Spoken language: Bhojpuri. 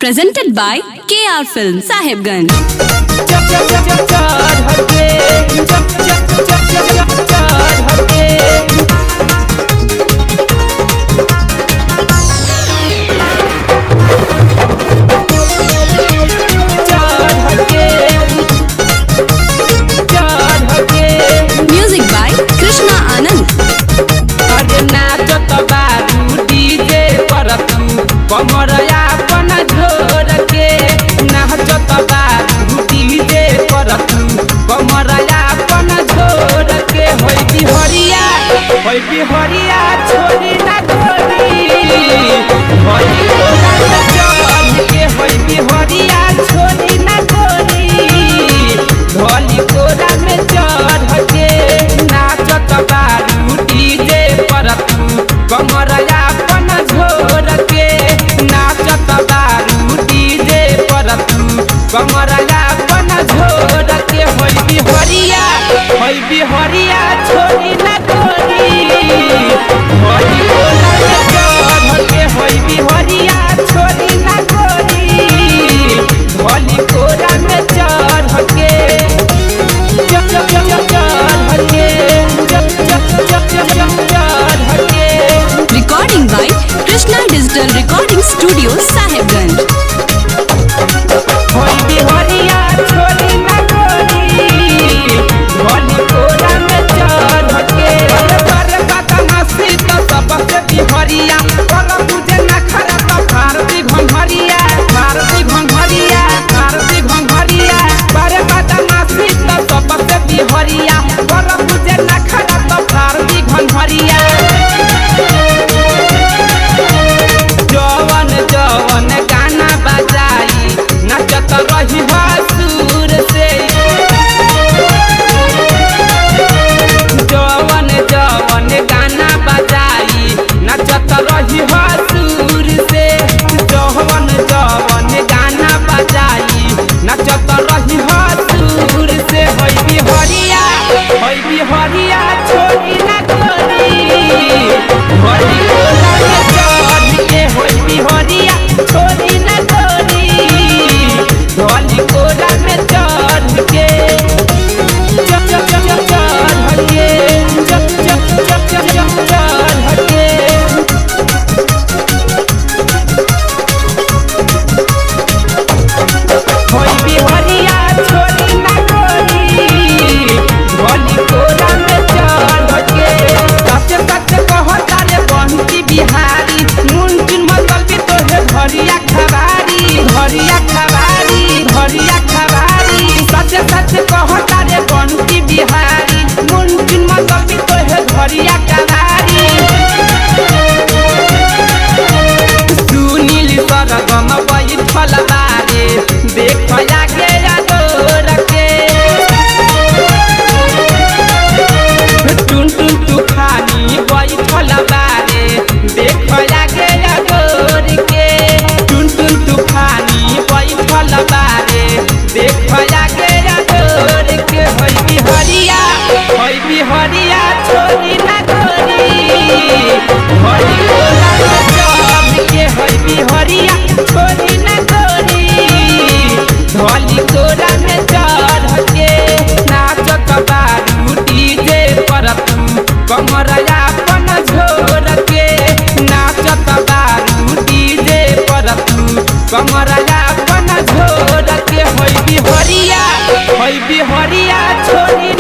Presented by KR Film Sahibganj. Music by Krishna Anand. Kamariya अपन झोर के नाचत बारू डीजे पर तू कमरया अपन झोर के होई बिहरिया छोड़ी ना गोरी होई कोरा चल के होई बिहरिया छोड़ी ना गोरी ढोली कोरा में चढ़ के नाचत बारू डीजे पर तू कमरया अपन झोर के नाचत बारू डीजे पर तू कमरया अपन झोर के होई बिहरिया छोड़ी ना गोरी होई कोरा में चढ़ के होई बिहरिया छोड़ी ना गोरी ढोली कोरा में चढ़ के Recording by Krishna Digital Recording Studio Sahibganj. होई बिहरिया छोड़ी ना गोरी ढोली कोरा में चढ़ के पर बदमाशी तो सबसे बिहरिया कर तुझे ना खरा तो भारती घंघरिया पर बदमाशी तो सबसे बिहरिया कर तुझे ना खरा तो भारती घंघरिया जवन गाना बजाई नचत रही सुर से जवन गाना बजाई नचत रही सुर से जवन गाना बजाई नचत रही सुर से होई बिहरिया छोड़ी ना गोरी होई कोरा में चढ़ के होई बिहरिया छोड़ी ना गोरी ढोली कोरा में चढ़ के होई बिहरिया छोड़ी ना गोरी ढोली कोरा में चढ़ के सच कहता रे बंटी बिहारी मुंजिन मतलब भी तोहे घरिया खबारी सच कहता रे बंटी बिहारी मुंजिन मतलब भी तोहे घरिया खबारी सुनील सरगम बैठल बारे देखया के यादोर के टुन तूफानी बैठल बारे देखया के यादोर के टुन तूफानी बैठल बारे देखया के यादोर के होई बिहरिया छोड़ी ना गोरी होई कोरा में चढ़ के होई बिहरिया छोड़ी ना गोरी ढोली कोरा में चढ़ के नाचत बारू डीजे पर तू कमरया अपन झोर के नाचत बारू डीजे पर तू कमरया अपन झोर के होई बिहरिया छोड़ी